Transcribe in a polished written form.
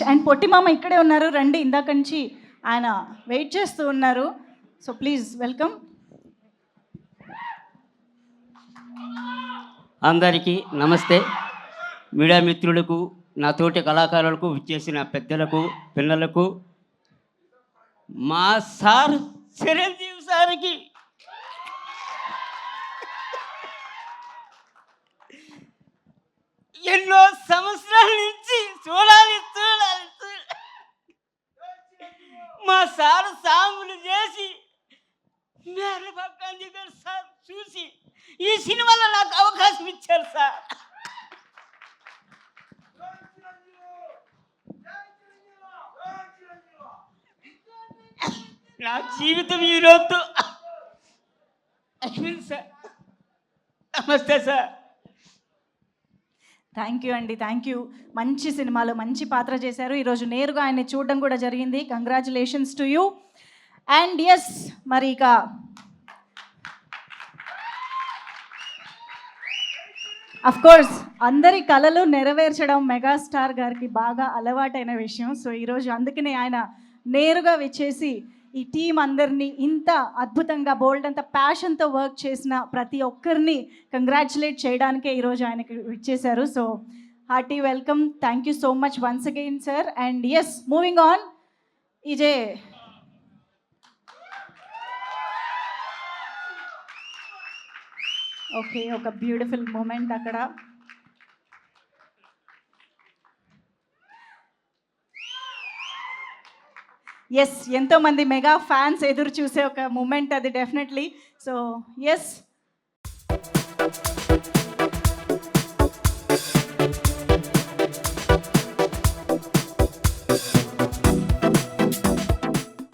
And పొట్టి మామ ఇక్కడే ఉన్నారు, రండి. ఇందాక నుంచి ఆయన వెయిట్ చేస్తూ ఉన్నారు. So please welcome. అందరికీ నమస్తే. మీడియా మిత్రులకు, నా తోటి కళాకారులకు, విచ్చేసిన పెద్దలకు, పిల్లలకు, మా సార్ చిరంజీవి సార్కి ఎన్నో సంవత్సరాల నుంచి చూడాలి మా సార్ సాంగులు చేసి మేర పక్కాంజీ గారు సార్ చూసి ఈ సినిమాలో నాకు అవకాశం ఇచ్చారు సార్. నా జీవితం ఈరోజు అయిపోయింది సార్. నమస్తే సార్. థ్యాంక్ యూ అండి, థ్యాంక్ యూ. మంచి సినిమాలో మంచి పాత్ర చేశారు. ఈరోజు నేరుగా ఆయన్ని చూడడం కూడా జరిగింది. Congratulations to you. And yes, మరి ఇక కోర్స్ అందరి కళలు నెరవేర్చడం మెగాస్టార్ గారికి బాగా అలవాటైన విషయం. సో ఈరోజు అందుకనే ఆయన నేరుగా వచ్చేసి ఈ టీం అందరినీ ఇంత అద్భుతంగా బోల్డ్ అంత ప్యాషన్తో వర్క్ చేసిన ప్రతి ఒక్కరిని కంగ్రాచులేట్ చేయడానికే ఈరోజు ఆయనకి ఇచ్చేశారు. So hearty welcome. Thank you so much once again sir. And yes, moving on. ఇదే ఓకే, ఒక బ్యూటిఫుల్ మూమెంట్ అక్కడ. ఎస్, ఎంతోమంది మెగా ఫ్యాన్స్ ఎదురు చూసే ఒక మూమెంట్ అది డెఫినెట్లీ. So yes.